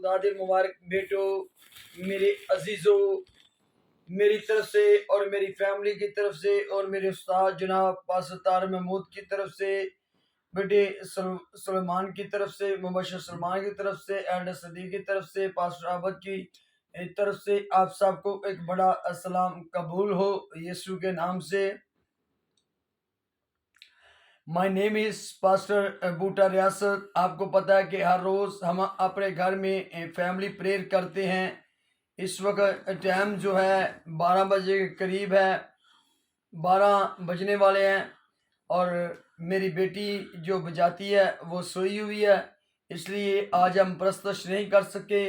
खुदा दे मुबारक बेटो, मेरे अजीजों, मेरी तरफ से और मेरी फैमिली की तरफ से और मेरे उस्ताद जनाब पास्टर तार महमूद की तरफ से, बेटे सलमान की तरफ से, मुबशर सलमान की तरफ से, एल्डर सदीक की तरफ से, पास्टर आबद की तरफ से आप सबको एक बड़ा अस्सलाम कबूल हो यीशु के नाम से। माय नेम इज पास्टर बूटा रियासत। आपको पता है कि हर रोज़ हम अपने घर में फैमिली प्रेयर करते हैं। इस वक्त टाइम जो है 12 बजे के करीब है, 12 बजने वाले हैं और मेरी बेटी जो बजाती है वो सोई हुई है, इसलिए आज हम प्रस्तुत नहीं कर सके।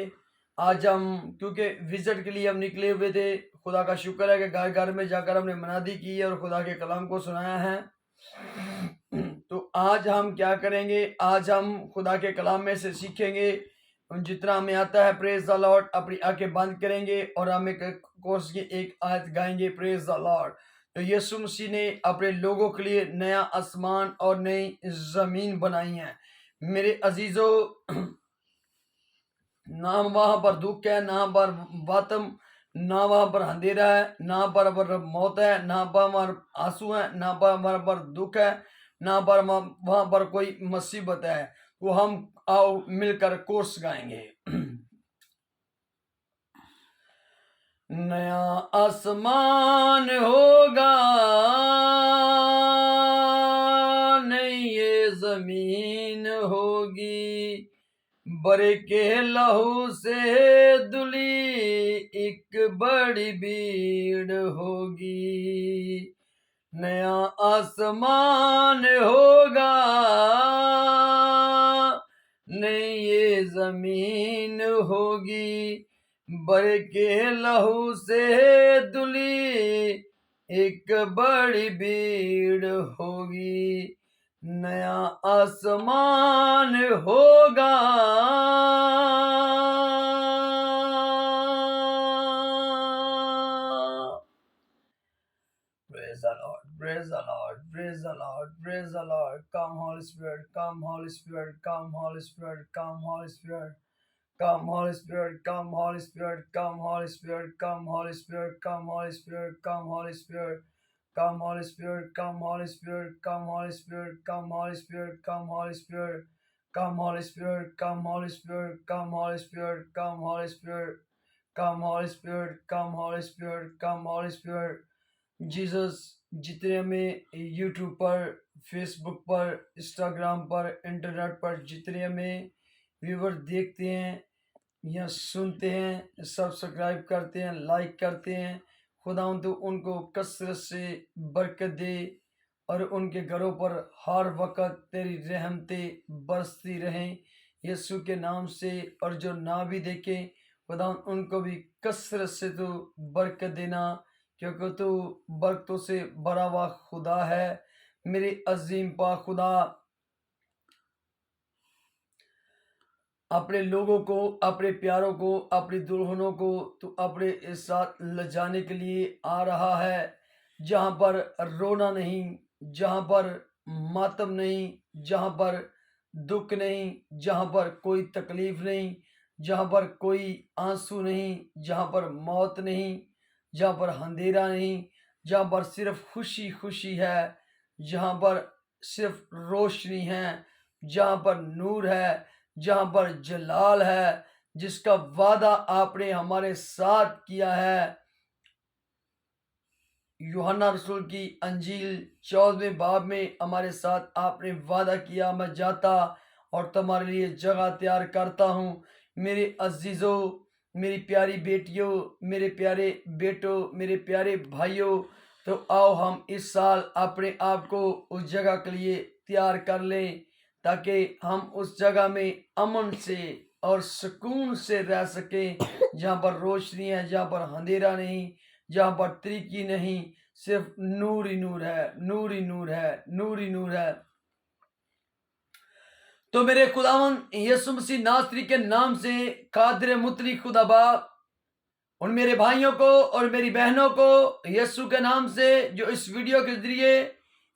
आज हम क्योंकि विजिट के लिए हम निकले हुए थे। खुदा का शुक्र है कि घर घर में जाकर हमने मनादी की है और खुदा के कलाम को सुनाया है। तो आज हम क्या करेंगे, आज हम खुदा के कलाम में से सीखेंगे जितना हमें आता है। Praise the Lord. अपनी आंखें बंद करेंगे और हम एक कोर्स की एक आयत गाएंगे। Praise the Lord. तो यीशु मसीह ने अपने लोगों के लिए नया आसमान और नई जमीन बनाई है। मेरे अजीजों, ना वहां पर दुख है, ना पर बातम, ना वहां पर अंधेरा है, ना पर मौत है, ना पर आंसू है, ना पर दुख है, ना पर वहां पर कोई मुसीबत है। वो हम आओ मिलकर कोर्स गाएंगे। नया आसमान होगा, नई ये जमीन होगी, बरे के लहू से दुली एक बड़ी भीड़ होगी। नया आसमान होगा, नई ये जमीन होगी, बर के लहू से दुली एक बड़ी भीड़ होगी। नया आसमान होगा, praise the Lord, praise the Lord, praise the Lord, praise the Lord. Come Holy Spirit, come Holy Spirit, come Holy Spirit, come Holy Spirit. Come Holy Spirit, come Holy Spirit, come Holy Spirit, come Holy Spirit, come Holy Spirit, come Holy Spirit, come Holy Spirit, come Holy Spirit, come Holy Spirit, come Holy Spirit, come Holy Spirit, come Holy Spirit, come Holy Spirit, come Holy Spirit, come Holy Spirit, come Holy Spirit, come Holy Spirit, come Holy Spirit. Jesus, जितने हमें YouTube पर, Facebook पर, Instagram पर, internet पर जितने हमें viewer देखते हैं या सुनते हैं, सब्सक्राइब करते हैं, लाइक करते हैं, खुदा तो उनको कसरत से बरकत दे और उनके घरों पर हर वक्त तेरी रहमतें बरसती रहें यीशु के नाम से। और जो ना भी देखें खुदा उनको भी कसरत से तो बरकत देना, क्योंकि तू बरकतों से भरा हुआ खुदा है। मेरे अजीम पा खुदा, अपने लोगों को, अपने प्यारों को, अपनी दुल्हनों को तू अपने साथ ले जाने के लिए आ रहा है, जहाँ पर रोना नहीं, जहाँ पर मातम नहीं, जहाँ पर दुख नहीं, जहाँ पर कोई तकलीफ नहीं, जहाँ पर कोई आंसू नहीं, जहाँ पर मौत नहीं, जहाँ पर अंधेरा नहीं, जहाँ पर सिर्फ खुशी खुशी है, जहाँ पर सिर्फ रोशनी है, जहाँ पर नूर है, जहाँ पर जलाल है, जिसका वादा आपने हमारे साथ किया है। यूहन्ना रसूल की अंजील 14वें बाब में हमारे साथ आपने वादा किया, मैं जाता और तुम्हारे लिए जगह तैयार करता हूँ। मेरे अजीजों, मेरी प्यारी बेटियों, मेरे प्यारे बेटों, मेरे प्यारे भाइयों, तो आओ हम इस साल अपने आप को उस जगह के लिए तैयार कर लें, ताकि हम उस जगह में अमन से और सुकून से रह सकें, जहाँ पर रोशनी है, जहाँ पर अंधेरा नहीं, जहाँ पर तरीकी नहीं, सिर्फ नूर ही नूर है, नूर ही नूर है, नूर ही नूर है। तो मेरे खुदावन यीशु मसीह नासरी के नाम से कादिर मुतली खुदा बाप, उन मेरे भाइयों को और मेरी बहनों को यीशु के नाम से जो इस वीडियो के जरिए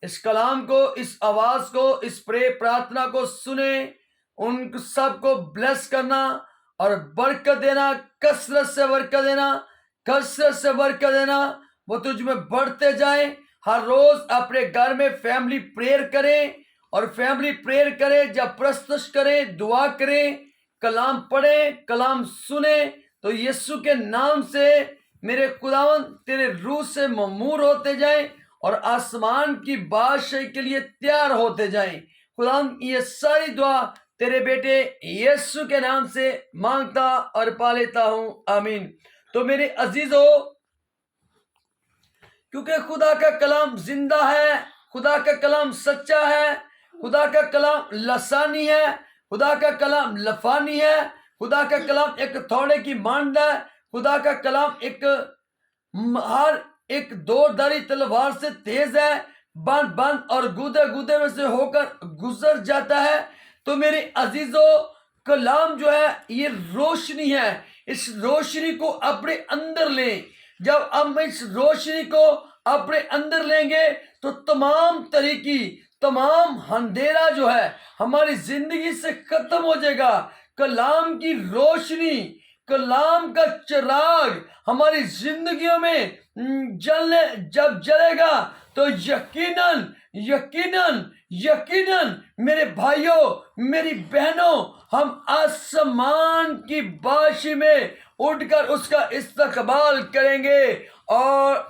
इस कलाम को, इस आवाज को, इस प्रे प्रार्थना को सुने, उन सबको ब्लेस करना, और बरकत देना, कसरत से बरकत देना, कसरत से बरकत देना। वो तुझ में बढ़ते जाए। हर रोज अपने घर में फैमिली प्रेयर करें, और फैमिली प्रेयर करें, जब प्रस्तुत करें, दुआ करें, कलाम पढ़े, कलाम सुने, तो यीशु के नाम से मेरे खुदावन तेरे रूह से ममूर होते जाएं और आसमान की बादशाही के लिए तैयार होते जाएं। खुदावन ये सारी दुआ तेरे बेटे यीशु के नाम से मांगता और पा लेता हूं, आमीन। तो मेरे अजीजों, क्योंकि खुदा का कलाम जिंदा है, खुदा का कलाम सच्चा है, खुदा का कलाम लसानी है, खुदा का कलाम लफानी है, खुदा का कलाम एक थोड़े की मांड है, खुदा का कलाम हर एक दो धारी तलवार से तेज है, बंद बंद और गुदे गुदे में से होकर गुजर जाता है। तो मेरे अजीजों, कलाम जो है ये रोशनी है। इस रोशनी को अपने अंदर लें। जब हम इस रोशनी को अपने अंदर लेंगे तो तमाम तरीकी, तमाम अंधेरा जो है हमारी जिंदगी से खत्म हो जाएगा। कलाम की रोशनी, कलाम का चिराग हमारी जिंदगियों में जब जलेगा तो यकीनन यकीनन यकीनन मेरे भाइयों, मेरी बहनों, हम आसमान की बादशाही में उठकर उसका इस्तकबाल करेंगे और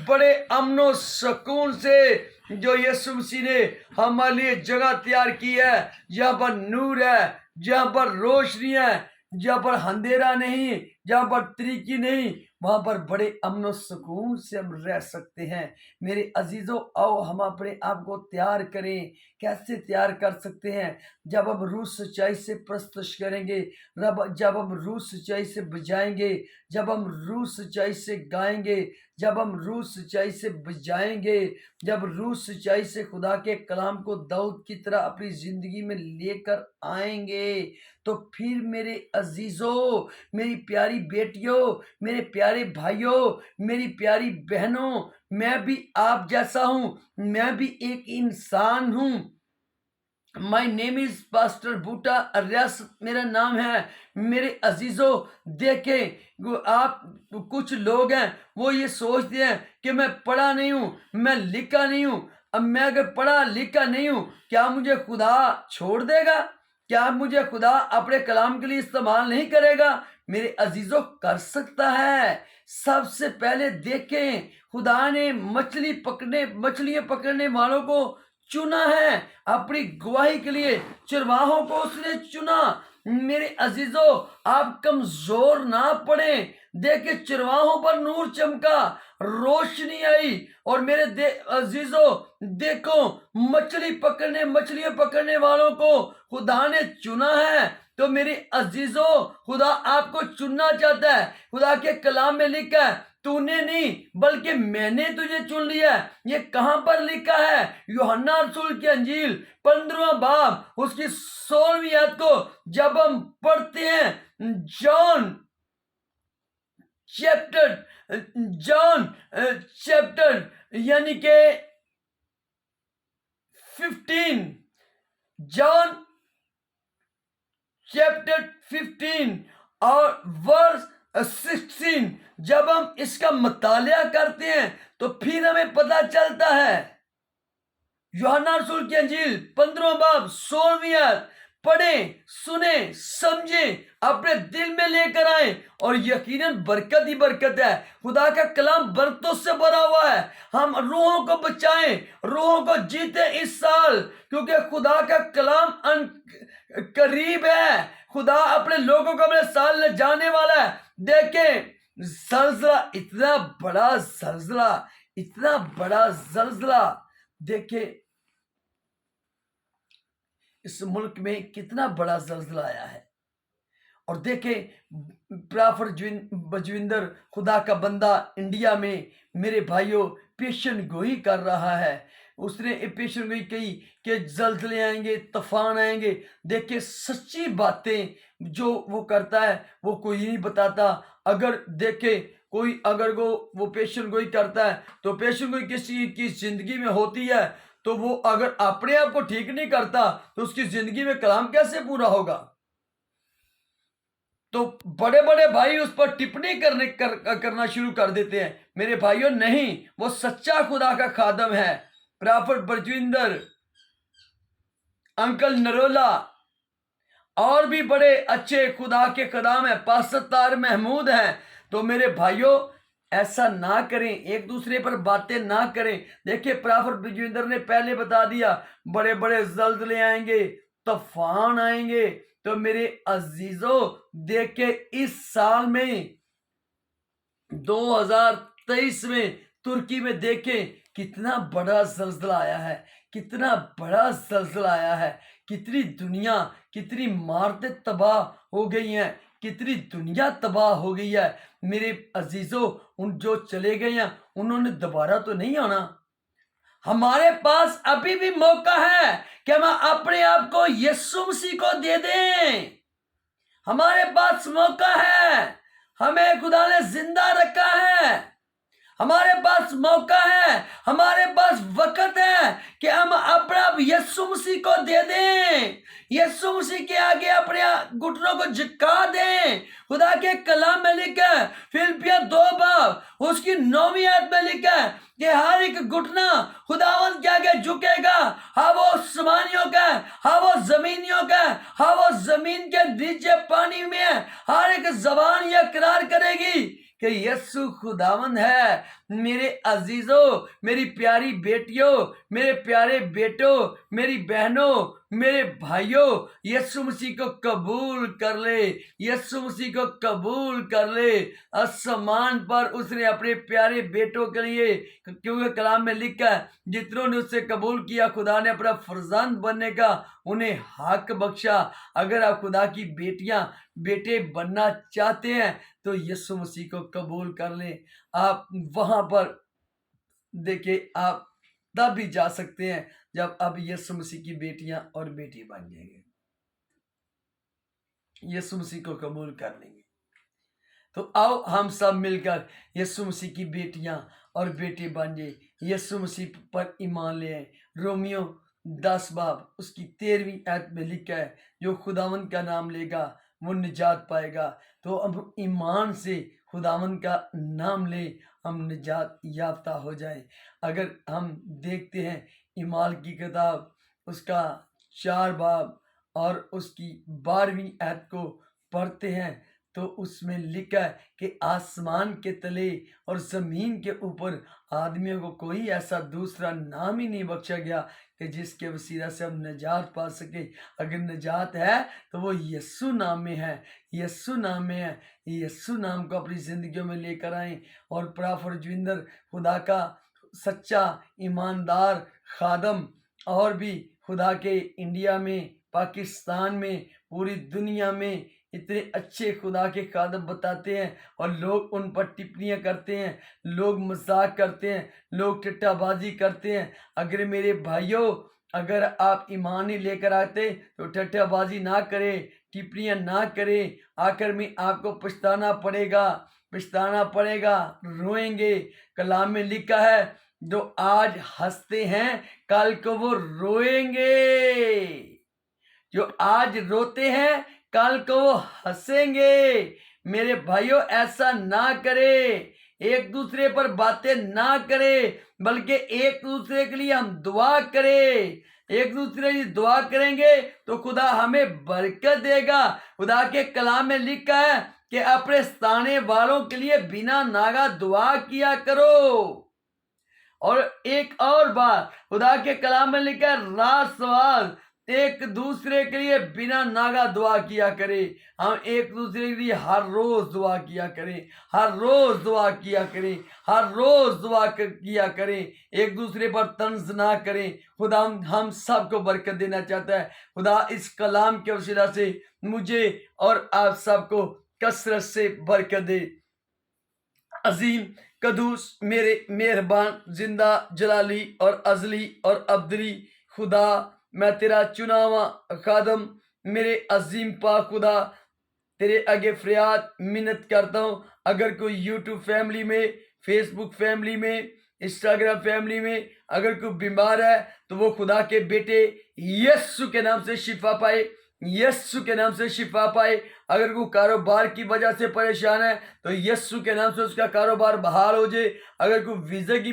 बड़े अमनो सुकून से, जो यीशु मसीह ने हमारे लिए जगह तैयार की है, जहाँ पर नूर है, जहाँ पर रोशनी है, जहाँ पर अंधेरा नहीं, जहाँ पर तरीकी नहीं, वहां पर बड़े अमन और सुकून से हम रह सकते हैं। मेरे अजीजों, आओ हम अपने आप को तैयार करें। कैसे तैयार कर सकते हैं? जब हम रूह सच्चाई से प्रस्तुत करेंगे, जब हम रूह सच्चाई से बजाएंगे, जब हम रूह सच्चाई से गाएंगे, जब हम रूह सच्चाई से बजाएंगे, जब रूह सच्चाई से खुदा के कलाम को दाऊद की तरह अपनी जिंदगी में लेकर आएंगे, तो फिर मेरे अजीजों, मेरी प्यारी बेटियों, मेरे प्यारे भाइयों, मेरी प्यारी बहनों, मैं भी आप जैसा हूं, मैं भी एक इंसान हूं। माई नेम इज पास्टर बूटा अर्यास मेरा नाम है। मेरे अजीजों, देखें, आप कुछ लोग हैं वो ये सोचते हैं कि मैं पढ़ा नहीं हूं, मैं लिखा नहीं हूं। अब मैं अगर पढ़ा लिखा नहीं हूं, क्या मुझे खुदा छोड़ देगा? क्या मुझे खुदा अपने कलाम के लिए इस्तेमाल नहीं करेगा? मेरे अजीजों, कर सकता है। सबसे पहले देखें, खुदा ने मछलियां पकड़ने वालों को चुना है अपनी गवाही के लिए। चरवाहों को उसने चुना। मेरे अजीजों, आप कमजोर ना पड़े। देखे, चरवाहों पर नूर चमका, रोशनी आई, और मेरे अजीजों देखो, मछलियां पकड़ने वालों को खुदा ने चुना है। तो मेरे अजीजों, खुदा आपको चुनना चाहता है। खुदा के कलाम में लिखा है, तूने नहीं बल्कि मैंने तुझे चुन लिया। ये कहां पर लिखा है? यूहन्ना रसूल की अंजील 15वां बाब उसकी 16वीं आयत को जब हम पढ़ते हैं, जॉन चैप्टर यानी के 15, जॉन चैप्टर 15 और वर्स 16, जब हम इसका मुतालिया करते हैं तो फिर हमें पता चलता है। यूहन्ना रसूल की अंजील 15वां बाब 16वीं आयत पढ़े, सुने, समझे, अपने दिल में लेकर आए, और यकीनन बरकत ही बरकत है। खुदा का कलाम बरकतों से भरा हुआ है। हम रूहों को बचाएं, रूहों को जीते इस साल, क्योंकि खुदा का कलाम करीब है। खुदा अपने लोगों को अपने साल ले जाने वाला है। देखें, जलजला, इतना बड़ा जलजला, देखें इस मुल्क में कितना बड़ा जलजला आया है। और देखें, प्रॉफेट बजविंदर, खुदा का बंदा, इंडिया में मेरे भाइयों पेशन गोई कर रहा है। उसने पेशन गोई कही कि जलजले आएंगे, तूफान आएंगे। देखिए, सच्ची बातें जो वो करता है वो कोई नहीं बताता। अगर देखे कोई, अगर वो पेशन गोई करता है तो पेशन गोई किसी की जिंदगी में होती है, तो वो अगर अपने आप को ठीक नहीं करता तो उसकी जिंदगी में कलाम कैसे पूरा होगा? तो बड़े बड़े भाई उस पर टिप्पणी करना शुरू कर देते हैं। मेरे भाइयों नहीं, वो सच्चा खुदा का खादम है। प्रॉफेट बरजिंदर, अंकल नरोला और भी बड़े अच्छे खुदा के कदम है, पास्टर तार महमूद हैं। तो मेरे भाइयों ऐसा ना करें, एक दूसरे पर बातें ना करें। देखिए प्रॉफेट बरजिंदर ने पहले बता दिया बड़े बड़े ज़ल्ज़ले आएंगे, तूफान आएंगे। तो मेरे अजीजों देखे इस साल में 2023 में तुर्की में देखें कितना बड़ा ज़ल्ज़ला आया है, कितना बड़ा ज़ल्ज़ला आया है। कितनी दुनिया, कितनी इमारतें तबाह हो गई हैं, कितनी दुनिया तबाह हो गई है। मेरे अजीजों उन जो चले गए हैं उन्होंने दोबारा तो नहीं आना। हमारे पास अभी भी मौका है कि हम अपने आप को यीशु मसीह को दे दें। हमारे पास मौका है, हमें खुदा ने जिंदा रखा है। हमारे पास मौका है, हमारे पास वक्त है कि हम अपना आप यीशु मसीह को दे दें। यीशु मसीह के आगे अपने घुटनों को झुका दें। खुदा के कलाम में लिखा है, फिलिपियर 2 बाब उसकी 9वीं आयत में लिखा है कि हर एक घुटना खुदावंद के आगे झुकेगा। हाँ वो आसमानियों का है, हाँ वो जमीनियों का है, हाँ वो जमीन के नीचे पानी में है। हर एक जबान यह इकरार करेगी कि यीशु खुदावंद है। मेरे अजीजों, मेरी प्यारी बेटियों, मेरे प्यारे बेटों, मेरी बहनों, मेरे भाइयों, यीशु मसीह को कबूल कर ले, यीशु मसीह को कबूल कर ले। आसमान पर उसने अपने प्यारे बेटों के लिए, क्योंकि कलाम में लिखा है जितनों ने उससे कबूल किया खुदा ने अपना फर्जंद बनने का उन्हें हक बख्शा। अगर आप खुदा की बेटियां बेटे बनना चाहते हैं तो यीशु मसीह को कबूल कर लें। आप वहां पर देखिए, आप तब भी जा सकते हैं जब आप यीशु मसीह की बेटियां और बेटे बन जाएंगे, यीशु मसीह को कबूल कर लेंगे। तो आओ हम सब मिलकर यीशु मसीह की बेटियां और बेटे बन जाए, यीशु मसीह पर ईमान ले आए। रोमियो 10 बाब उसकी 13वीं आयत में लिखा है, जो खुदावंद का नाम लेगा वो निजात पाएगा। तो अब ईमान से खुदावंद का नाम ले, हम निजात याफ्ता हो जाए। अगर हम देखते हैं ईमाल की किताब उसका 4 बाब और उसकी 12वीं आयत को पढ़ते हैं तो उसमें लिखा है कि आसमान के तले और ज़मीन के ऊपर आदमियों को कोई ऐसा दूसरा नाम ही नहीं बख्शा गया कि जिसके वसीला से हम निजात पा सके। अगर निजात है तो वो यीशु नाम में है, यीशु नाम में है। यीशु नाम को अपनी ज़िंदगियों में लेकर आएं। और प्रॉफेट जोगिंदर खुदा का सच्चा ईमानदार खादम और भी खुदा के इंडिया में, पाकिस्तान में, पूरी दुनिया में इतने अच्छे खुदा के खादम बताते हैं और लोग उन पर टिप्पणियां करते हैं, लोग मजाक करते हैं, लोग टट्टाबाजी करते हैं। अगर मेरे भाइयों, अगर आप ईमान ही लेकर आते तो टट्टाबाजी ना करें, टिप्पणियां ना करें। आखिर में आपको पछताना पड़ेगा, पछताना पड़ेगा, रोएंगे। कलाम में लिखा है जो आज हंसते हैं कल को वो रोएंगे, जो आज रोते हैं कल को वो हंसेंगे। मेरे भाइयों ऐसा ना करें, एक दूसरे पर बातें ना करें, बल्कि एक दूसरे के लिए हम दुआ करें। एक दूसरे की दुआ करेंगे तो खुदा हमें बरकत देगा। खुदा के कलाम में लिखा है कि अपने सताने वालों के लिए बिना नागा दुआ किया करो। और एक और बात खुदा के कलाम में लिखा है, रात सवाल एक दूसरे के लिए बिना नागा दुआ किया करें। हम एक दूसरे के लिए हर रोज दुआ किया करें, हर रोज दुआ किया करें, हर रोज दुआ किया करें। एक दूसरे पर तंज ना करें। खुदा हम सबको बरकत देना चाहता है। खुदा इस कलाम के वसीला से मुझे और आप सबको कसरत से बरकत दे। अजीम कदूस मेरे मेहरबान जिंदा जलाली और अजली और अब्दली खुदा, मैं तेरा चुनावा खादम मेरे अजीम पाक खुदा तेरे आगे फरियाद मिन्नत करता हूँ। अगर कोई यूट्यूब फैमिली में, फेसबुक फैमिली में, इंस्टाग्राम फैमिली में अगर कोई बीमार है तो वो खुदा के बेटे यीशु के नाम से शिफा पाए, यीशु के नाम से शिफा पाए। अगर कोई कारोबार की वजह से परेशान है तो यीशु के नाम से उसका कारोबार बहाल हो जाए। अगर कोई वीज़े की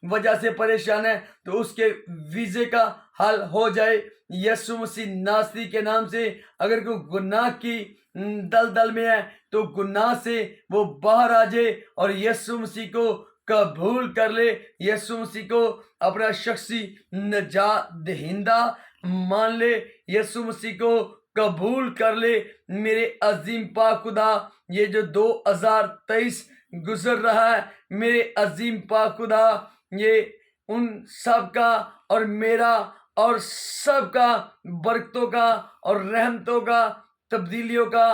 वजह से परेशान है तो उसके वीज़े का हल हो जाए यीशु मसीह नासरी के नाम से। अगर कोई गुनाह की दलदल में है तो गुनाह से वो बाहर आ जाए और यीशु मसीह को कबूल कर ले, यीशु मसीह को अपना शख्सी नजात दहिंदा मान ले, यीशु मसीह को कबूल कर ले। मेरे अजीम पाक खुदा, ये जो 2023 गुजर रहा है मेरे अजीम पाक खुदा, ये उन सब का और मेरा और सबका बरकतों का और रहमतों का, तब्दीलियों का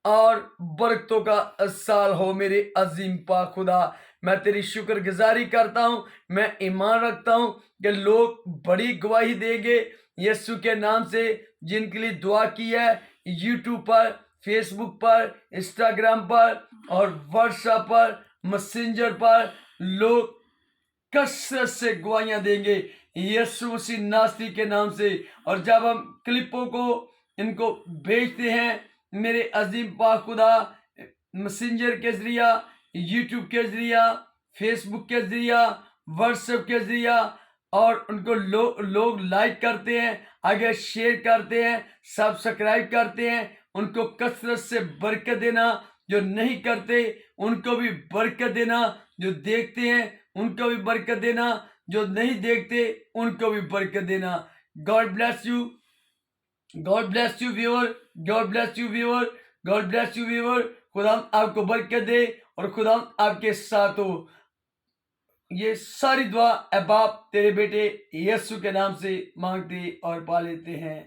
और बरकतों का साल हो मेरे अजीम पाक खुदा। मैं तेरी शुक्रगुजारी करता हूँ, मैं ईमान रखता हूँ कि लोग बड़ी गवाही देंगे यीशु के नाम से। जिनके लिए दुआ की है यूट्यूब पर, फेसबुक पर, इंस्टाग्राम पर और व्हाट्सएप पर, मैसेंजर पर लोग कसरत से गवाहियां देंगे यीशु मसीह नासरी के नाम से। और जब हम क्लिपों को इनको भेजते हैं मेरे अजीम पाक खुदा, मैसेंजर के जरिया, यूट्यूब के जरिया, फेसबुक के जरिया, व्हाट्सएप के जरिया, और उनको लोग लाइक करते हैं, आगे शेयर करते हैं, सब्सक्राइब करते हैं, उनको कसरत से बरकत देना। जो नहीं करते उनको भी बरकत देना, जो देखते हैं उनको भी बरकत देना, जो नहीं देखते उनको भी बरकत देना। God bless you, God bless you viewer, God bless you viewer, God bless you viewer. खुदा आपको बरकत दे और खुदा आपके साथ हो। ये सारी दुआ ए बाप तेरे बेटे यीशु के नाम से मांगते और पा लेते हैं।